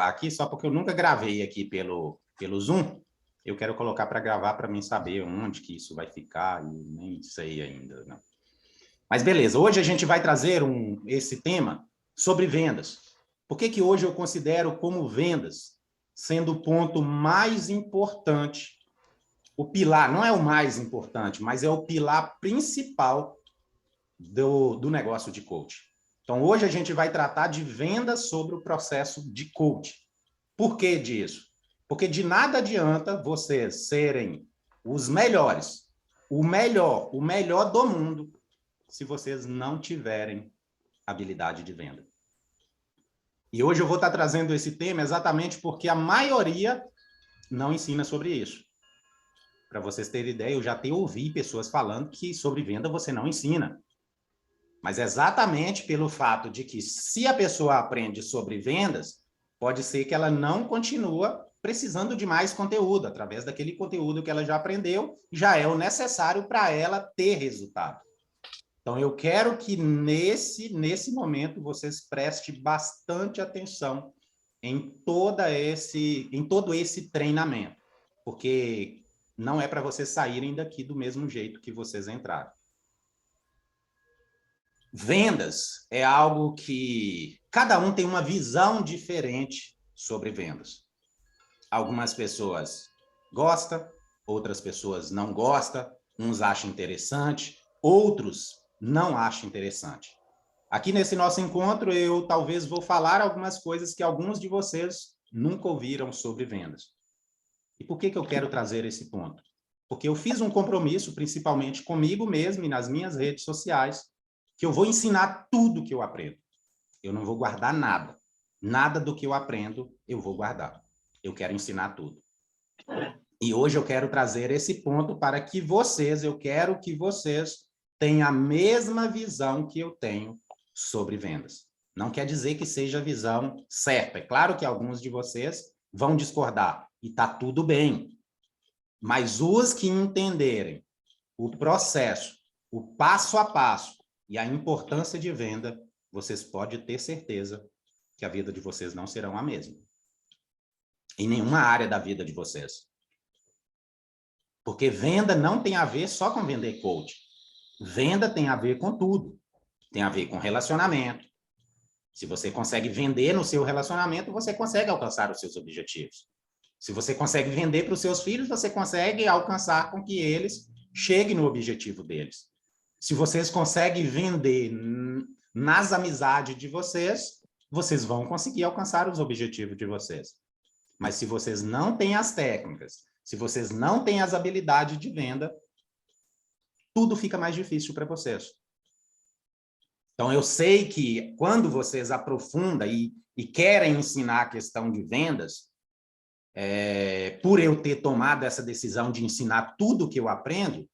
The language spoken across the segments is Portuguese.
colocar aqui, só porque eu nunca gravei aqui pelo Zoom. Eu quero colocar para gravar para mim saber onde que isso vai ficar, e nem sei ainda, né? Mas beleza, hoje a gente vai trazer esse tema sobre vendas. Por que que hoje eu considero como vendas sendo o ponto mais importante, o pilar, não é o mais importante, mas é o pilar principal do negócio de coaching. Então, hoje a gente vai tratar de vendas sobre o processo de coaching. Por que disso? Porque de nada adianta vocês serem os melhores, o melhor do mundo, se vocês não tiverem habilidade de venda. E hoje eu vou estar trazendo esse tema exatamente porque a maioria não ensina sobre isso. Para vocês terem ideia, eu já ouvi pessoas falando que sobre venda você não ensina. Mas exatamente pelo fato de que se a pessoa aprende sobre vendas, pode ser que ela não continua precisando de mais conteúdo. Através daquele conteúdo que ela já aprendeu, já é o necessário para ela ter resultado. Então, eu quero que nesse momento vocês prestem bastante atenção em todo esse treinamento, porque não é para vocês saírem daqui do mesmo jeito que vocês entraram. Vendas é algo que cada um tem uma visão diferente sobre vendas. Algumas pessoas gostam, outras pessoas não gostam, uns acham interessante, outros não acham interessante. Aqui nesse nosso encontro, eu talvez vou falar algumas coisas que alguns de vocês nunca ouviram sobre vendas. E por que que eu quero trazer esse ponto? Porque eu fiz um compromisso, principalmente comigo mesmo e nas minhas redes sociais, que eu vou ensinar tudo que eu aprendo. Eu não vou guardar nada. Nada do que eu aprendo, eu vou guardar. Eu quero ensinar tudo. E hoje eu quero trazer esse ponto para que eu quero que vocês tenham a mesma visão que eu tenho sobre vendas. Não quer dizer que seja a visão certa. É claro que alguns de vocês vão discordar. E está tudo bem. Mas os que entenderem o processo, o passo a passo, e a importância de venda, vocês podem ter certeza que a vida de vocês não será a mesma. Em nenhuma área da vida de vocês. Porque venda não tem a ver só com vender coach. Venda tem a ver com tudo. Tem a ver com relacionamento. Se você consegue vender no seu relacionamento, você consegue alcançar os seus objetivos. Se você consegue vender para os seus filhos, você consegue alcançar com que eles cheguem no objetivo deles. Se vocês conseguem vender nas amizades de vocês, vocês vão conseguir alcançar os objetivos de vocês. Mas se vocês não têm as técnicas, se vocês não têm as habilidades de venda, tudo fica mais difícil para vocês. Então, eu sei que quando vocês aprofundam e querem ensinar a questão de vendas, por eu ter tomado essa decisão de ensinar tudo que eu aprendo,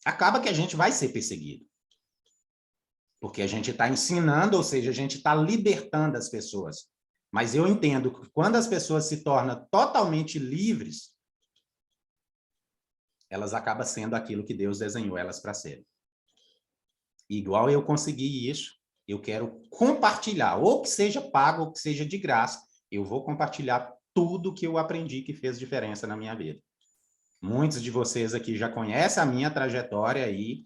acaba que a gente vai ser perseguido. Porque a gente está ensinando, ou seja, a gente está libertando as pessoas. Mas eu entendo que quando as pessoas se tornam totalmente livres, elas acabam sendo aquilo que Deus desenhou elas para serem. Igual eu consegui isso, eu quero compartilhar, ou que seja pago, ou que seja de graça, eu vou compartilhar tudo que eu aprendi que fez diferença na minha vida. Muitos de vocês aqui já conhecem a minha trajetória aí,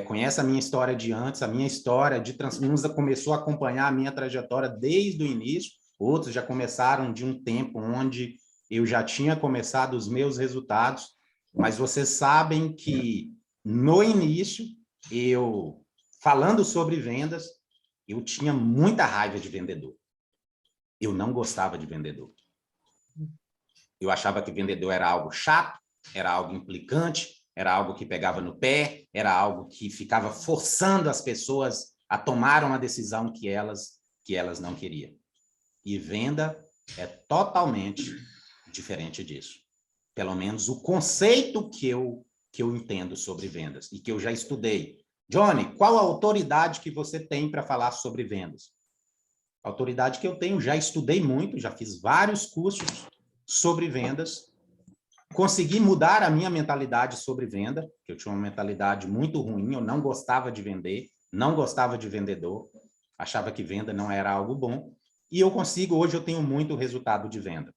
conhecem a minha história de antes, a minha história de uns começou a acompanhar a minha trajetória desde o início, outros já começaram de um tempo onde eu já tinha começado os meus resultados, mas vocês sabem que no início, falando sobre vendas, eu tinha muita raiva de vendedor. Eu não gostava de vendedor. Eu achava que vendedor era algo chato, era algo implicante, era algo que pegava no pé, era algo que ficava forçando as pessoas a tomar uma decisão que elas não queriam. E venda é totalmente diferente disso. Pelo menos o conceito que eu entendo sobre vendas e que eu já estudei. Johnny, qual a autoridade que você tem para falar sobre vendas? A autoridade que eu tenho, já estudei muito, já fiz vários cursos sobre vendas, consegui mudar a minha mentalidade sobre venda, que eu tinha uma mentalidade muito ruim, eu não gostava de vender, não gostava de vendedor, achava que venda não era algo bom, E eu consigo, hoje eu tenho muito resultado de venda.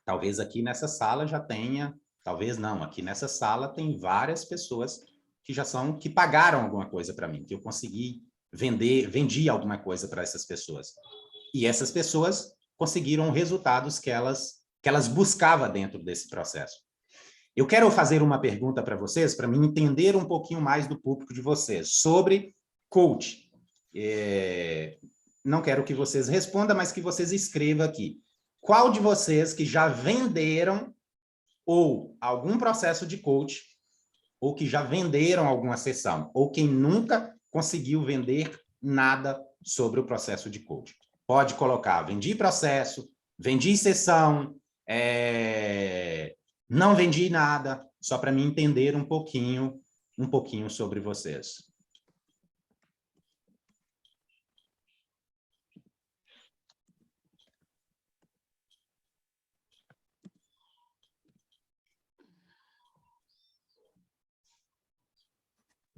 Talvez aqui nessa sala já tenha, talvez não, aqui nessa sala tem várias pessoas que pagaram alguma coisa para mim, que eu consegui vendi alguma coisa para essas pessoas. E essas pessoas conseguiram resultados que elas buscavam dentro desse processo. Eu quero fazer uma pergunta para vocês, para mim entender um pouquinho mais do público de vocês, sobre coach. Não quero que vocês respondam, mas que vocês escrevam aqui. Qual de vocês que já venderam ou algum processo de coach, ou que já venderam alguma sessão, ou quem nunca conseguiu vender nada sobre o processo de coach? Pode colocar, vendi processo, vendi sessão, não vendi nada, só para mim entender um pouquinho sobre vocês.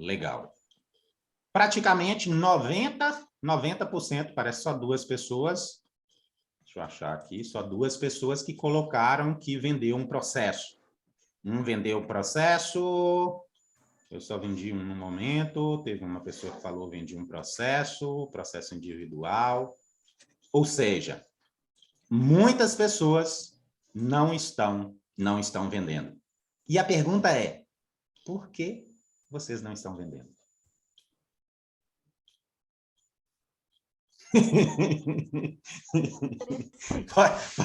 Legal. Praticamente 90%, parece só 2 pessoas, deixa eu achar aqui, só 2 pessoas que colocaram que vendeu um processo. Um vendeu o processo, eu só vendi um no momento, teve uma pessoa que falou vendi um processo individual. Ou seja, muitas pessoas não estão vendendo. E a pergunta é, por que vocês não estão vendendo?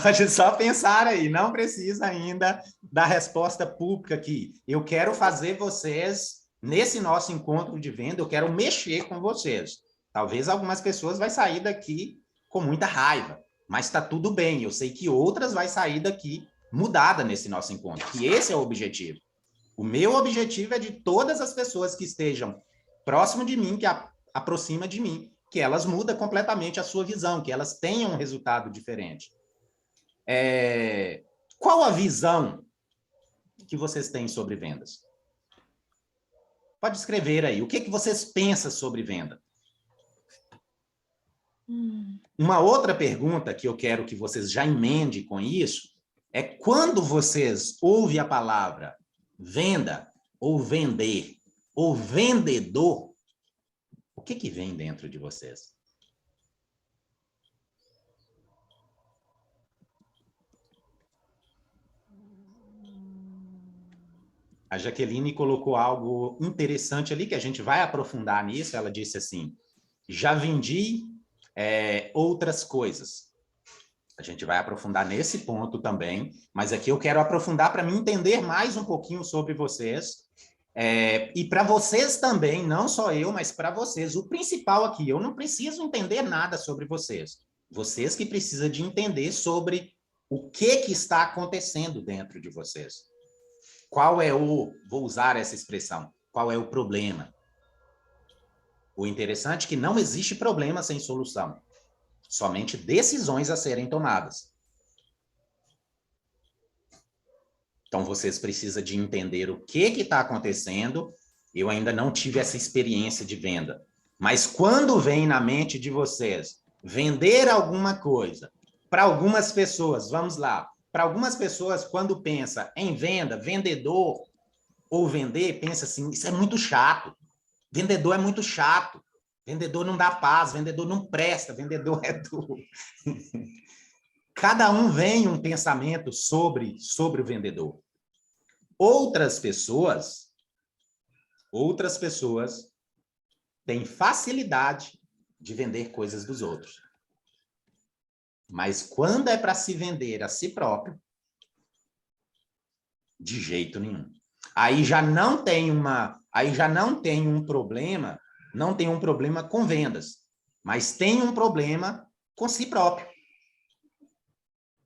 Pode só pensar aí, não precisa ainda da resposta pública aqui. Eu quero fazer vocês, nesse nosso encontro de venda, eu quero mexer com vocês. Talvez algumas pessoas vão sair daqui com muita raiva, mas está tudo bem. Eu sei que outras vão sair daqui mudada nesse nosso encontro, que esse é o objetivo. O meu objetivo é de todas as pessoas que estejam próximo de mim, que aproxima de mim, que elas mudam completamente a sua visão, que elas tenham um resultado diferente. Qual a visão que vocês têm sobre vendas? Pode escrever aí. O que vocês pensam sobre venda? Uma outra pergunta que eu quero que vocês já emendem com isso é quando vocês ouvem a palavra venda, ou vender, ou vendedor, o que vem dentro de vocês? A Jaqueline colocou algo interessante ali, que a gente vai aprofundar nisso. Ela disse assim, já vendi outras coisas. A gente vai aprofundar nesse ponto também, mas aqui eu quero aprofundar para mim entender mais um pouquinho sobre vocês. E para vocês também, não só eu, mas para vocês, o principal aqui, eu não preciso entender nada sobre vocês. Vocês que precisam de entender sobre o que está acontecendo dentro de vocês. Vou usar essa expressão, qual é o problema? O interessante é que não existe problema sem solução. Somente decisões a serem tomadas. Então, vocês precisam de entender o que está acontecendo. Eu ainda não tive essa experiência de venda. Mas quando vem na mente de vocês vender alguma coisa para algumas pessoas, vamos lá, para algumas pessoas, quando pensa em venda, vendedor ou vender, pensa assim, isso é muito chato. Vendedor é muito chato. Vendedor não dá paz, vendedor não presta, vendedor é duro. Cada um vem um pensamento sobre o vendedor. Outras pessoas têm facilidade de vender coisas dos outros. Mas quando é para se vender a si próprio, de jeito nenhum. Aí já não tem um problema, não tem um problema com vendas, mas tem um problema com si próprio.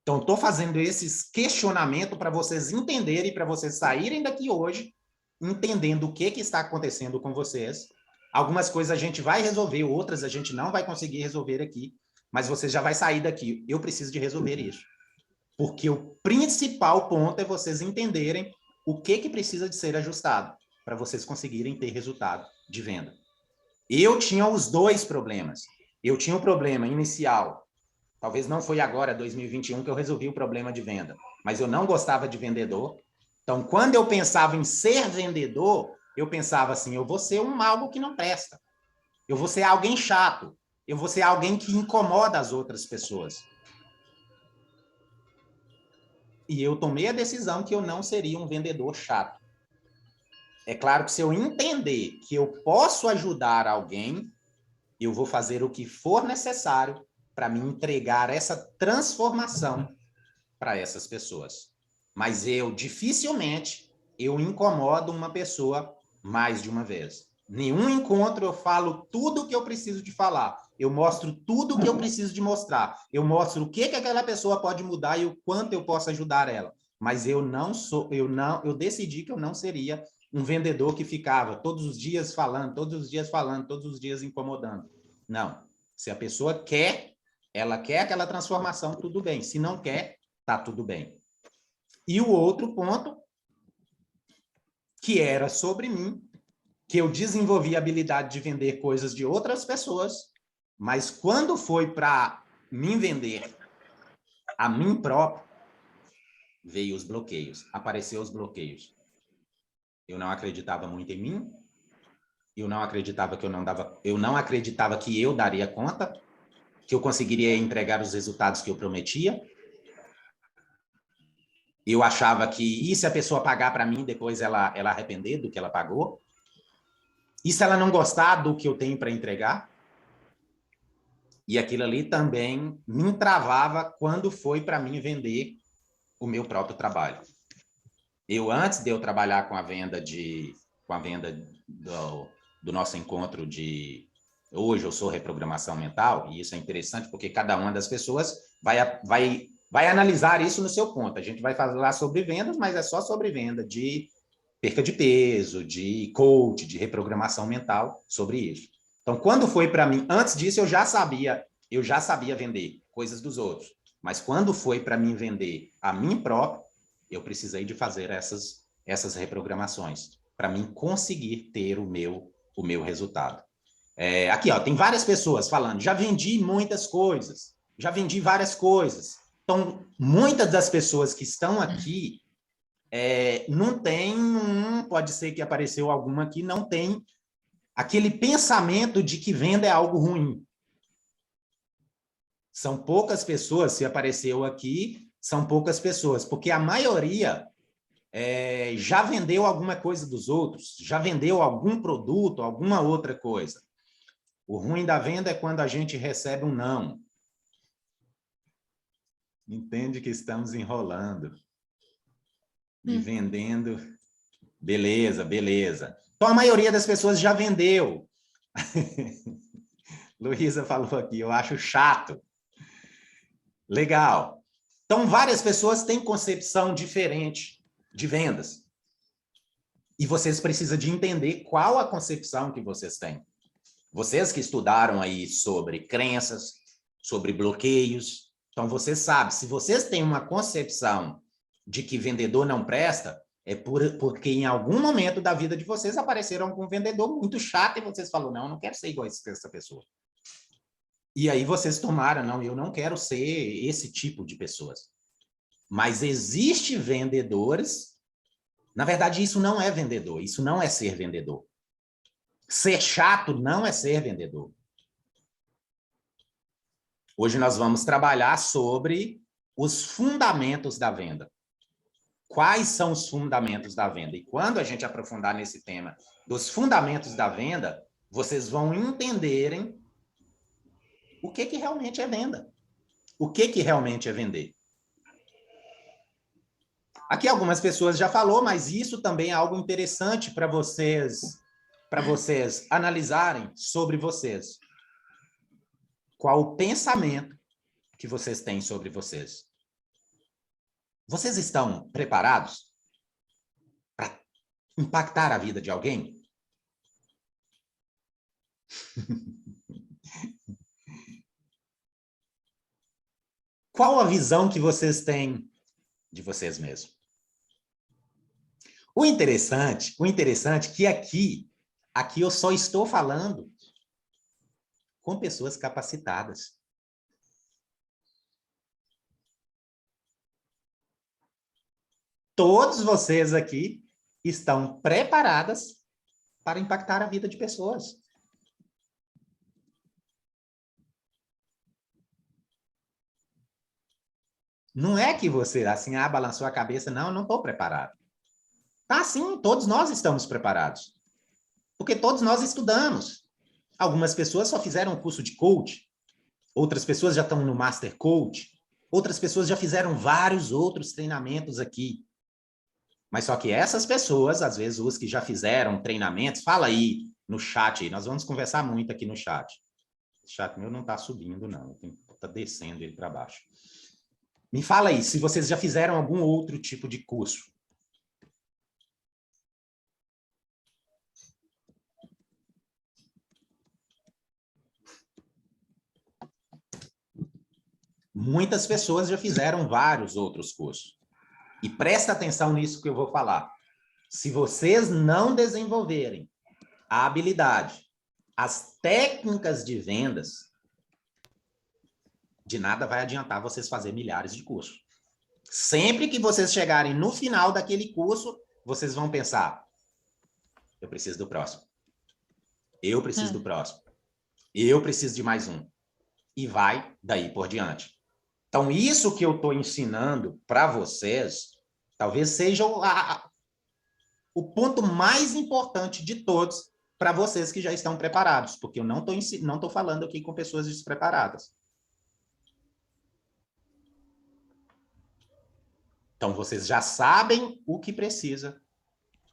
Então, estou fazendo esses questionamentos para vocês entenderem, para vocês saírem daqui hoje, entendendo o que está acontecendo com vocês. Algumas coisas a gente vai resolver, outras a gente não vai conseguir resolver aqui, mas você já vai sair daqui. Eu preciso de resolver isso. Porque o principal ponto é vocês entenderem o que precisa de ser ajustado para vocês conseguirem ter resultado de venda. Eu tinha os 2 problemas. Eu tinha o problema inicial Talvez não foi agora, 2021, que eu resolvi o problema de venda, mas eu não gostava de vendedor. Então, quando eu pensava em ser vendedor, eu pensava assim, eu vou ser algo que não presta. Eu vou ser alguém chato. Eu vou ser alguém que incomoda as outras pessoas. E eu tomei a decisão que eu não seria um vendedor chato. É claro que se eu entender que eu posso ajudar alguém, eu vou fazer o que for necessário para me entregar essa transformação para essas pessoas. Mas eu dificilmente eu incomodo uma pessoa mais de uma vez. Nenhum encontro eu falo tudo o que eu preciso de falar. Eu mostro tudo o que eu preciso de mostrar. Eu mostro o que aquela pessoa pode mudar e o quanto eu posso ajudar ela. Mas eu decidi que eu não seria um vendedor que ficava todos os dias falando, todos os dias falando, todos os dias incomodando. Não. Se a pessoa quer, ela quer aquela transformação, tudo bem. Se não quer, tá tudo bem. E o outro ponto, que era sobre mim, que eu desenvolvi a habilidade de vender coisas de outras pessoas, mas quando foi para mim vender a mim próprio, veio os bloqueios, apareceu os bloqueios. Eu não acreditava muito em mim, eu não acreditava que eu daria conta, que eu conseguiria entregar os resultados que eu prometia. Eu achava que, e se a pessoa pagar para mim, depois ela arrepender do que ela pagou? E se ela não gostar do que eu tenho para entregar? E aquilo ali também me travava quando foi para mim vender o meu próprio trabalho. Antes de eu trabalhar com a venda do nosso encontro de... Hoje eu sou reprogramação mental, e isso é interessante porque cada uma das pessoas vai analisar isso no seu ponto. A gente vai falar sobre vendas, mas é só sobre venda de perca de peso, de coach, de reprogramação mental, sobre isso. Então, quando foi para mim, antes disso eu já sabia vender coisas dos outros, mas quando foi para mim vender a mim próprio, eu precisei de fazer essas reprogramações para mim conseguir ter o meu resultado. Aqui, ó, tem várias pessoas falando, já vendi muitas coisas, já vendi várias coisas. Então, muitas das pessoas que estão aqui não tem pode ser que apareceu alguma aqui, não tem aquele pensamento de que venda é algo ruim. São poucas pessoas, se apareceu aqui, são poucas pessoas, porque a maioria já vendeu alguma coisa dos outros, já vendeu algum produto, alguma outra coisa. O ruim da venda é quando a gente recebe um não. Entende que estamos enrolando. E vendendo. Beleza, beleza. Então, a maioria das pessoas já vendeu. Luísa falou aqui, eu acho chato. Legal. Então, várias pessoas têm concepção diferente de vendas. E vocês precisam de entender qual a concepção que vocês têm. Vocês que estudaram aí sobre crenças, sobre bloqueios, então vocês sabem, se vocês têm uma concepção de que vendedor não presta, é porque em algum momento da vida de vocês apareceram algum vendedor muito chato e vocês falaram, não, eu não quero ser igual a essa pessoa. E aí vocês tomaram, não, eu não quero ser esse tipo de pessoas. Mas existe vendedores, na verdade isso não é vendedor, isso não é ser vendedor. Ser chato não é ser vendedor. Hoje nós vamos trabalhar sobre os fundamentos da venda. Quais são os fundamentos da venda? E quando a gente aprofundar nesse tema dos fundamentos da venda, vocês vão entenderem o que realmente é venda. O que realmente é vender. Aqui algumas pessoas já falou, mas isso também é algo interessante para vocês analisarem sobre vocês. Qual o pensamento que vocês têm sobre vocês? Vocês estão preparados para impactar a vida de alguém? Qual a visão que vocês têm de vocês mesmos? O interessante é que aqui eu só estou falando com pessoas capacitadas. todos vocês aqui estão preparadas para impactar a vida de pessoas. Não é que você, assim, balançou a cabeça, não, eu não estou preparado. Tá, sim, todos nós estamos preparados. Porque todos nós estudamos. Algumas pessoas só fizeram um curso de coach, outras pessoas já estão no Master Coach, outras pessoas já fizeram vários outros treinamentos aqui. Mas só que essas pessoas, às vezes, os que já fizeram treinamentos, fala aí no chat, aí, nós vamos conversar muito aqui no chat. O chat meu não está subindo, não, está descendo ele para baixo. Me fala aí, se vocês já fizeram algum outro tipo de curso. Muitas pessoas já fizeram vários outros cursos. E presta atenção nisso que eu vou falar. Se vocês não desenvolverem a habilidade, as técnicas de vendas, de nada vai adiantar vocês fazerem milhares de cursos. Sempre que vocês chegarem no final daquele curso, vocês vão pensar, eu preciso do próximo. Eu preciso do próximo. Eu preciso de mais um. E vai daí por diante. Então, isso que eu estou ensinando para vocês, talvez seja o ponto mais importante de todos para vocês que já estão preparados, porque eu não estou falando aqui com pessoas despreparadas. Então, vocês já sabem o que precisa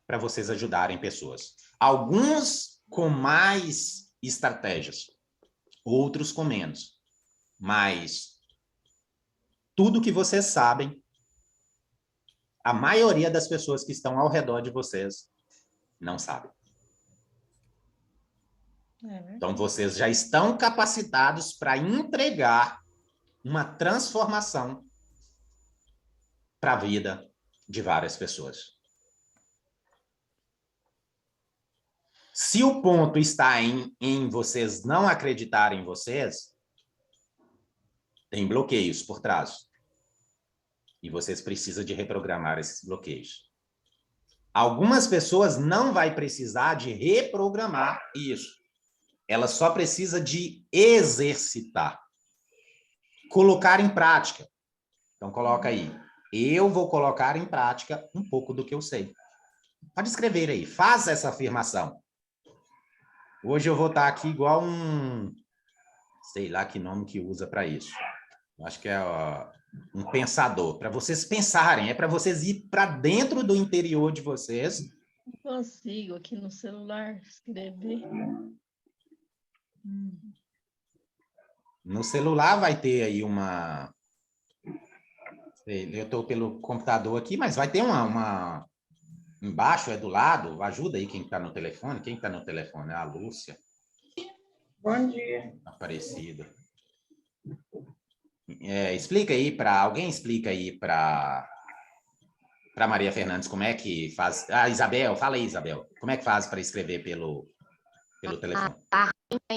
para vocês ajudarem pessoas. Alguns com mais estratégias, outros com menos. Mas tudo que vocês sabem, a maioria das pessoas que estão ao redor de vocês não sabem. Então, vocês já estão capacitados para entregar uma transformação para a vida de várias pessoas. Se o ponto está em vocês não acreditarem em vocês, tem bloqueios por trás. E vocês precisam de reprogramar esses bloqueios. Algumas pessoas não vai precisar de reprogramar isso. Ela só precisa de exercitar. Colocar em prática. Então, coloca aí. Eu vou colocar em prática um pouco do que eu sei. Pode escrever aí. Faz essa afirmação. Hoje eu vou estar aqui igual sei lá que nome que usa para isso. Acho que é um pensador. Para vocês pensarem. É para vocês ir para dentro do interior de vocês. Não consigo aqui no celular escrever. No celular vai ter aí uma... Eu estou pelo computador aqui, mas vai ter uma... Embaixo, é do lado. Ajuda aí quem está no telefone. Quem está no telefone? É a Lúcia. Bom dia. Aparecida. Explica aí para... Alguém explica aí para Maria Fernandes como é que faz... Isabel, fala aí, Isabel. Como é que faz para escrever pelo telefone?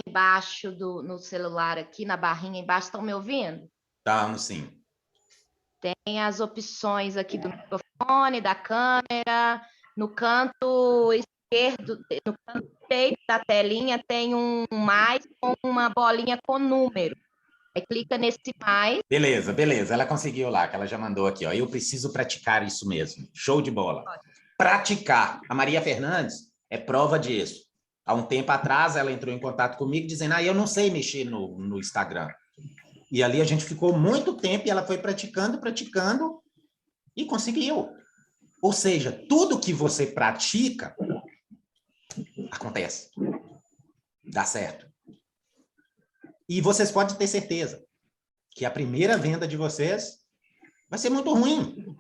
Embaixo no celular aqui, na barrinha embaixo, estão me ouvindo? Estamos, sim. Tem as opções aqui do microfone, da câmera, no canto esquerdo, no canto direito da telinha tem um mais com uma bolinha com número. Aí clica nesse mais. Beleza, beleza. Ela conseguiu lá, que ela já mandou aqui, ó. Eu preciso praticar isso mesmo. Show de bola. Praticar. A Maria Fernandes é prova disso. Há um tempo atrás, ela entrou em contato comigo dizendo, eu não sei mexer no Instagram. E ali a gente ficou muito tempo e ela foi praticando e conseguiu. Ou seja, tudo que você pratica, acontece. Dá certo. E vocês podem ter certeza que a primeira venda de vocês vai ser muito ruim.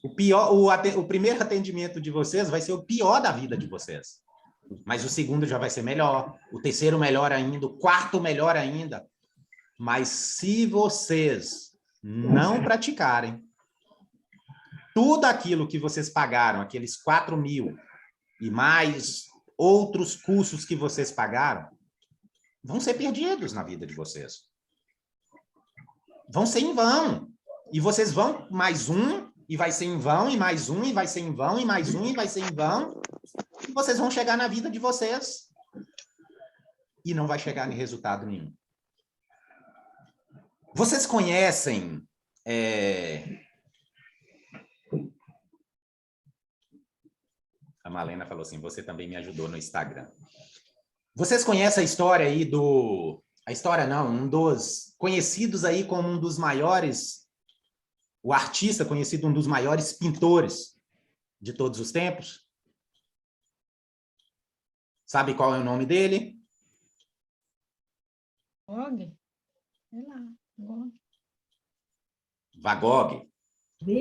O primeiro atendimento de vocês vai ser o pior da vida de vocês. Mas o segundo já vai ser melhor, o terceiro melhor ainda, o quarto melhor ainda. Mas se vocês não praticarem, tudo aquilo que vocês pagaram, aqueles 4.000 e mais outros cursos que vocês pagaram, vão ser perdidos na vida de vocês. Vão ser em vão. E vocês vão mais um e vai ser em vão, e mais um, e vai ser em vão, e mais um, e vai ser em vão. E vocês vão chegar na vida de vocês e não vai chegar em resultado nenhum. Vocês conhecem... A Malena falou assim, você também me ajudou no Instagram. Vocês conhecem a história aí do... A história não, um dos conhecidos aí como um dos maiores... O artista conhecido um dos maiores pintores de todos os tempos? Sabe qual é o nome dele? Gog? Sei lá. Gog. Van Gogh.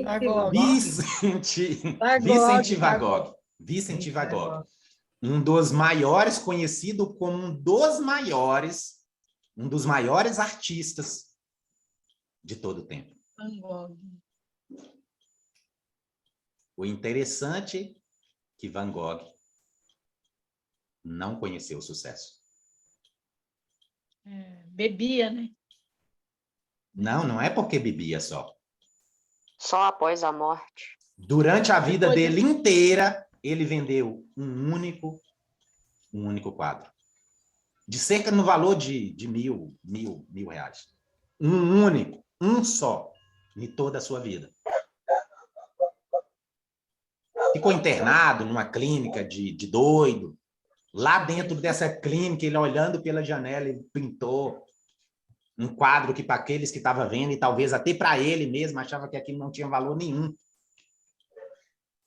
Agog. Vicente Van Gogh. Vicente Van Gogh. Um dos maiores, conhecido como um dos maiores artistas de todo o tempo. Van Gogh. O interessante é que Van Gogh não conheceu o sucesso. Bebia, né? Não, não é porque bebia só. Só após a morte. Durante a vida dele inteira, ele vendeu um único quadro. De cerca no valor de mil reais. Um único, um só, em toda a sua vida. Ficou internado numa clínica de doido. Lá dentro dessa clínica, ele olhando pela janela, ele pintou um quadro que para aqueles que estavam vendo, e talvez até para ele mesmo, achava que aquilo não tinha valor nenhum.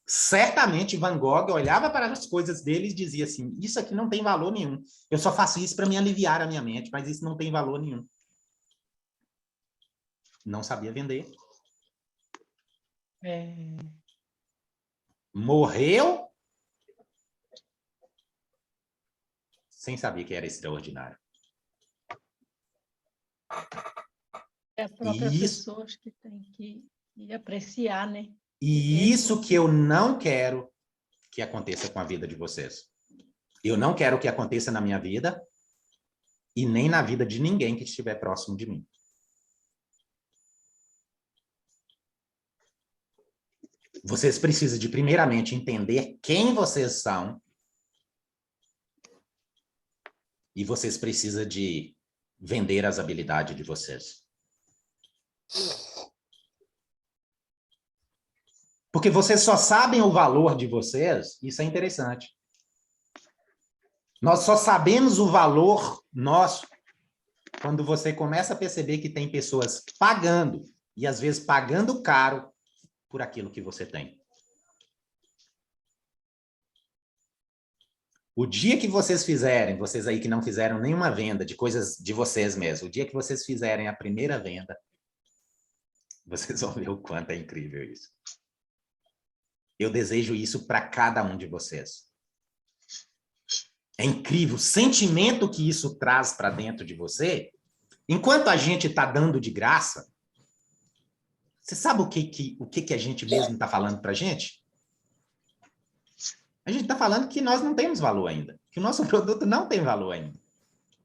Certamente Van Gogh olhava para as coisas dele e dizia assim, isso aqui não tem valor nenhum. Eu só faço isso para me aliviar a minha mente, mas isso não tem valor nenhum. Não sabia vender. Morreu sem saber que era extraordinário. É a própria pessoa que tem que apreciar, né? E isso que eu não quero que aconteça com a vida de vocês. Eu não quero que aconteça na minha vida e nem na vida de ninguém que estiver próximo de mim. Vocês precisam de, primeiramente, entender quem vocês são e vocês precisam de vender as habilidades de vocês. Porque vocês só sabem o valor de vocês, isso é interessante. Nós só sabemos o valor nosso quando você começa a perceber que tem pessoas pagando, e às vezes pagando caro, por aquilo que você tem. O dia que vocês fizerem, vocês aí que não fizeram nenhuma venda de coisas de vocês mesmos, o dia que vocês fizerem a primeira venda, vocês vão ver o quanto é incrível isso. Eu desejo isso para cada um de vocês. É incrível o sentimento que isso traz para dentro de você. Enquanto a gente está dando de graça, você sabe o que a gente mesmo está falando para a gente? A gente está falando que nós não temos valor ainda. Que o nosso produto não tem valor ainda.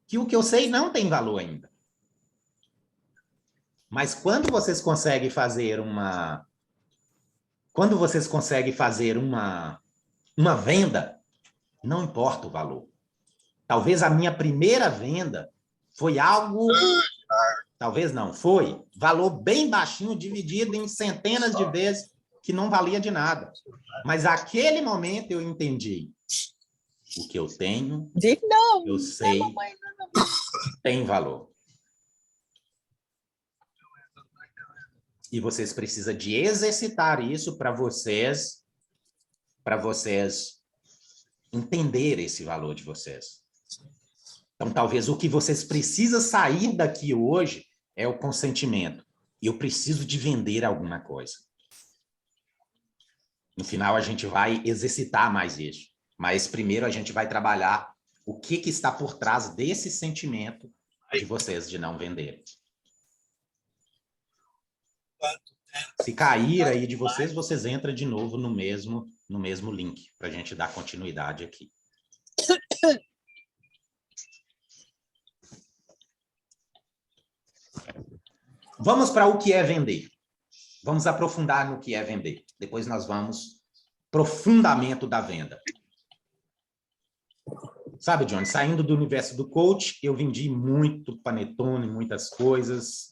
Que o que eu sei não tem valor ainda. Mas quando vocês conseguem fazer uma... Quando vocês conseguem fazer uma venda, não importa o valor. Talvez a minha primeira venda foi algo... Talvez não, foi valor bem baixinho, dividido em centenas de vezes, que não valia de nada. Mas naquele momento eu entendi. O que eu tenho, eu sei, tem valor. E vocês precisam de exercitar isso para vocês entenderem esse valor de vocês. Então, talvez o que vocês precisam sair daqui hoje é o consentimento. Eu preciso de vender alguma coisa. No final, a gente vai exercitar mais isso. Mas primeiro a gente vai trabalhar o que está por trás desse sentimento de vocês de não vender. Se cair aí de vocês, vocês entram de novo no mesmo link, para a gente dar continuidade aqui. Vamos para o que é vender. Vamos aprofundar no que é vender. Depois nós vamos pro fundamento da venda. Sabe, Johnny, saindo do universo do coach, eu vendi muito panetone, muitas coisas.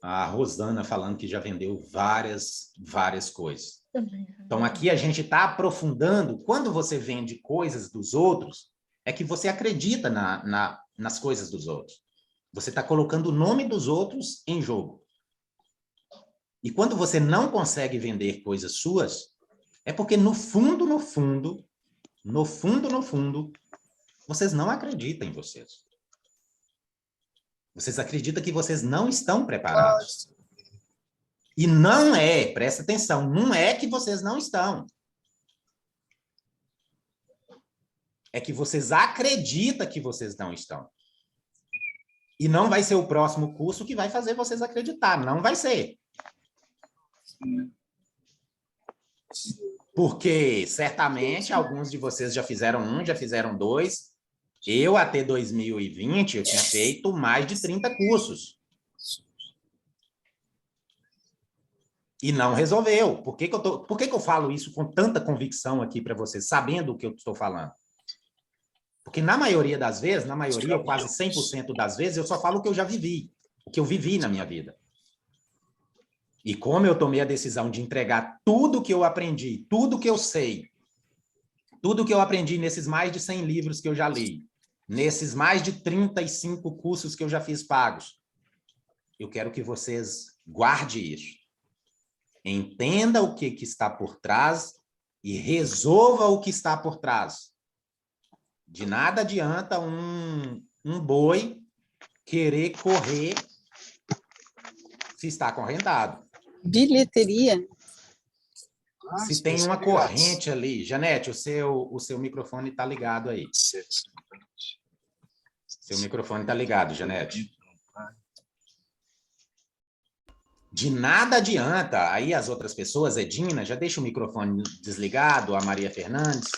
A Rosana falando que já vendeu várias coisas. Então, aqui a gente está aprofundando. Quando você vende coisas dos outros, é que você acredita nas coisas dos outros. Você está colocando o nome dos outros em jogo. E quando você não consegue vender coisas suas, é porque no fundo, vocês não acreditam em vocês. Vocês acreditam que vocês não estão preparados. E não é, presta atenção, não é que vocês não estão. É que vocês acreditam que vocês não estão. E não vai ser o próximo curso que vai fazer vocês acreditar, não vai ser. Porque, certamente, alguns de vocês já fizeram um, já fizeram dois. Eu, até 2020, eu tinha feito mais de 30 cursos. E não resolveu. Por que eu falo isso com tanta convicção aqui para vocês, sabendo o que eu estou falando? Porque na maioria das vezes, ou quase 100% das vezes, eu só falo o que eu já vivi, o que eu vivi na minha vida. E como eu tomei a decisão de entregar tudo que eu aprendi, tudo que eu sei, tudo que eu aprendi nesses mais de 100 livros que eu já li, nesses mais de 35 cursos que eu já fiz pagos, eu quero que vocês guardem isso. Entenda o que está por trás e resolva o que está por trás. De nada adianta um boi querer correr se está acorrentado. Bilheteria. Se tem uma corrente ali. Janete, o seu microfone está ligado aí. Seu microfone está ligado, Janete. De nada adianta. Aí as outras pessoas, Edina, já deixa o microfone desligado, a Maria Fernandes,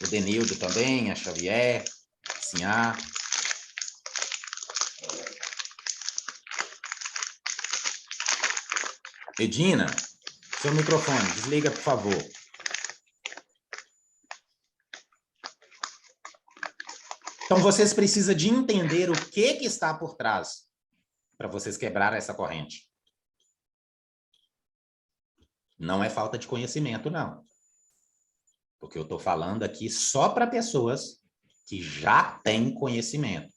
o Denildo também, a Xavier, a Sinhá. Edina, seu microfone, desliga, por favor. Então, vocês precisam de entender o que está por trás para vocês quebrar essa corrente. Não é falta de conhecimento, não. Porque eu estou falando aqui só para pessoas que já têm conhecimento.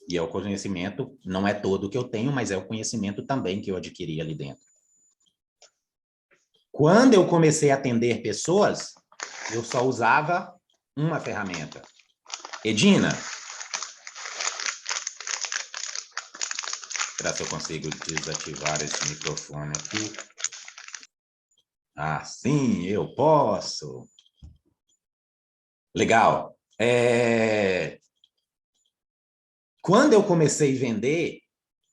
E é o conhecimento, não é todo que eu tenho, mas é o conhecimento também que eu adquiri ali dentro. Quando eu comecei a atender pessoas, eu só usava uma ferramenta. Edina, será que eu consigo desativar esse microfone aqui? Ah, sim, eu posso. Legal. Quando eu comecei a vender,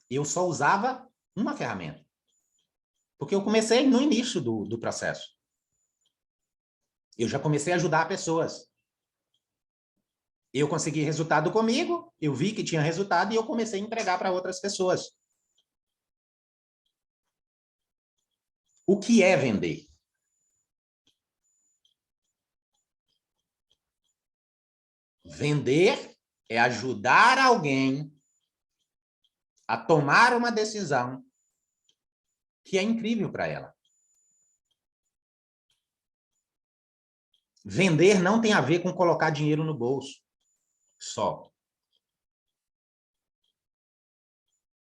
eu só usava uma ferramenta. Porque eu comecei no início do processo. Eu já comecei a ajudar pessoas. Eu consegui resultado comigo, eu vi que tinha resultado e eu comecei a entregar para outras pessoas. O que é vender? Vender é ajudar alguém a tomar uma decisão que é incrível para ela. Vender não tem a ver com colocar dinheiro no bolso, só.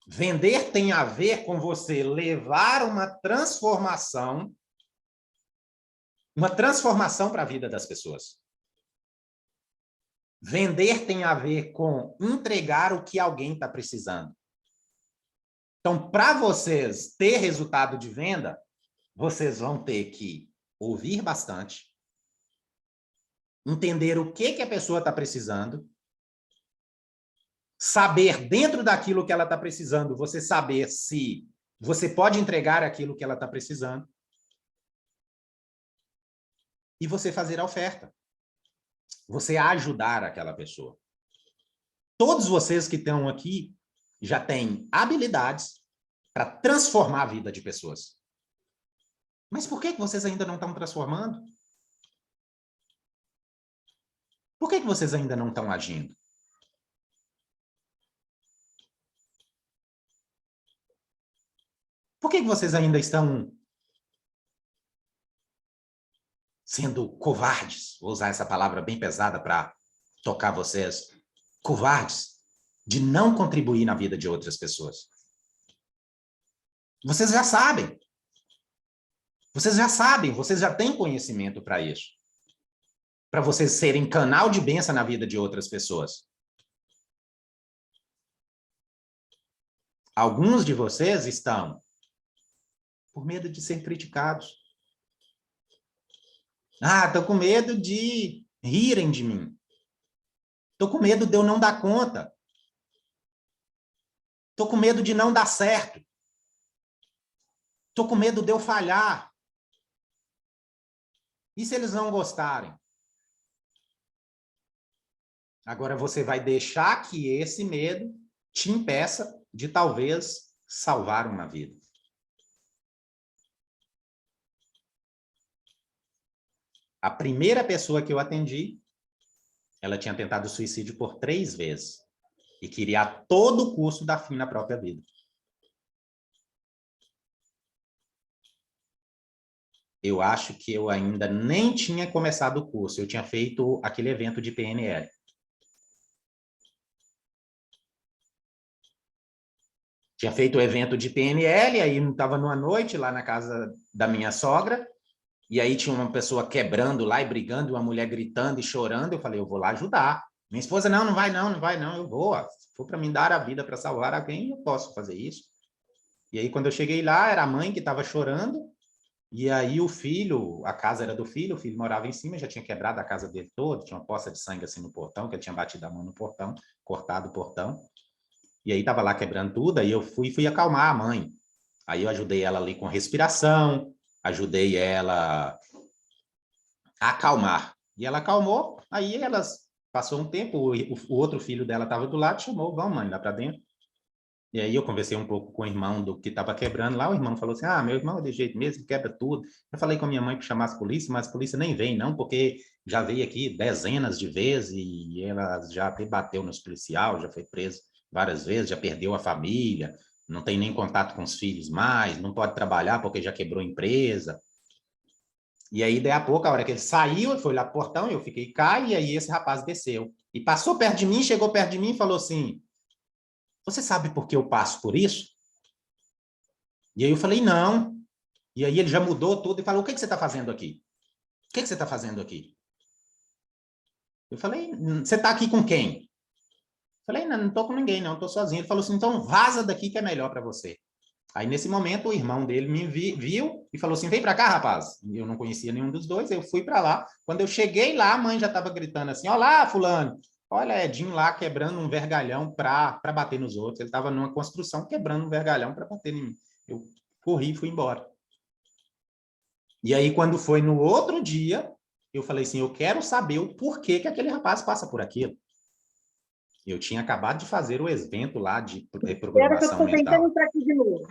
Vender tem a ver com você levar uma transformação para a vida das pessoas. Vender tem a ver com entregar o que alguém está precisando. Então, para vocês ter resultado de venda, vocês vão ter que ouvir bastante, entender o que a pessoa está precisando, saber dentro daquilo que ela está precisando, você saber se você pode entregar aquilo que ela está precisando, e você fazer a oferta. Você ajudar aquela pessoa. Todos vocês que estão aqui já têm habilidades para transformar a vida de pessoas. Mas por que vocês ainda não estão transformando? Por que vocês ainda não estão agindo? Por que vocês ainda estão sendo covardes? Vou usar essa palavra bem pesada para tocar vocês. Covardes de não contribuir na vida de outras pessoas. Vocês já sabem. Vocês já sabem, vocês já têm conhecimento para isso. Para vocês serem canal de bênção na vida de outras pessoas. Alguns de vocês estão por medo de ser criticados. Ah, estou com medo de rirem de mim. Estou com medo de eu não dar conta. Estou com medo de não dar certo. Estou com medo de eu falhar. E se eles não gostarem? Agora você vai deixar que esse medo te impeça de talvez salvar uma vida. A primeira pessoa que eu atendi, ela tinha tentado suicídio por 3 vezes e queria a todo custo dar fim na própria vida. Eu acho que eu ainda nem tinha começado o curso, eu tinha feito aquele evento de PNL. Tinha feito o evento de PNL, aí estava numa noite lá na casa da minha sogra, e aí tinha uma pessoa quebrando lá e brigando, uma mulher gritando e chorando. Eu falei, eu vou lá ajudar. Minha esposa, não vai não, eu vou. Se for para me dar a vida para salvar alguém, eu posso fazer isso. E aí, quando eu cheguei lá, era a mãe que estava chorando, e aí o filho, a casa era do filho, o filho morava em cima, já tinha quebrado a casa dele toda, tinha uma poça de sangue assim no portão, que ele tinha batido a mão no portão, cortado o portão. E aí estava lá quebrando tudo, aí eu fui acalmar a mãe. Aí eu ajudei ela ali com respiração, ajudei ela a acalmar. E ela acalmou, aí elas passou um tempo, o outro filho dela estava do lado, chamou, vamos mãe, lá para dentro. E aí eu conversei um pouco com o irmão do que estava quebrando lá, o irmão falou assim, meu irmão é de jeito mesmo, quebra tudo. Eu falei com a minha mãe para chamar as polícias, mas a polícia nem vem não, porque já veio aqui dezenas de vezes e ela já até bateu nos policiais, já foi preso várias vezes, já perdeu a família, não tem nem contato com os filhos mais, não pode trabalhar porque já quebrou a empresa. E aí, daí a pouco, a hora que ele saiu, ele foi lá pro portão, eu fiquei cá, e aí esse rapaz desceu. E passou perto de mim, chegou perto de mim e falou assim, você sabe por que eu passo por isso? E aí eu falei, não. E aí ele já mudou tudo e falou, o que você está fazendo aqui? O que você está fazendo aqui? Eu falei, você está aqui com quem? Falei, não estou com ninguém, não, estou sozinho. Ele falou assim, então vaza daqui que é melhor para você. Aí, nesse momento, o irmão dele me viu e falou assim, vem para cá, rapaz. Eu não conhecia nenhum dos dois, eu fui para lá. Quando eu cheguei lá, a mãe já estava gritando assim, olá, fulano. Olha, Edinho lá quebrando um vergalhão para bater nos outros. Ele estava numa construção quebrando um vergalhão para bater em mim. Eu corri e fui embora. E aí, quando foi no outro dia, eu falei assim, eu quero saber o porquê que aquele rapaz passa por aquilo. Eu tinha acabado de fazer o evento lá de programação mental. Entrar aqui de novo.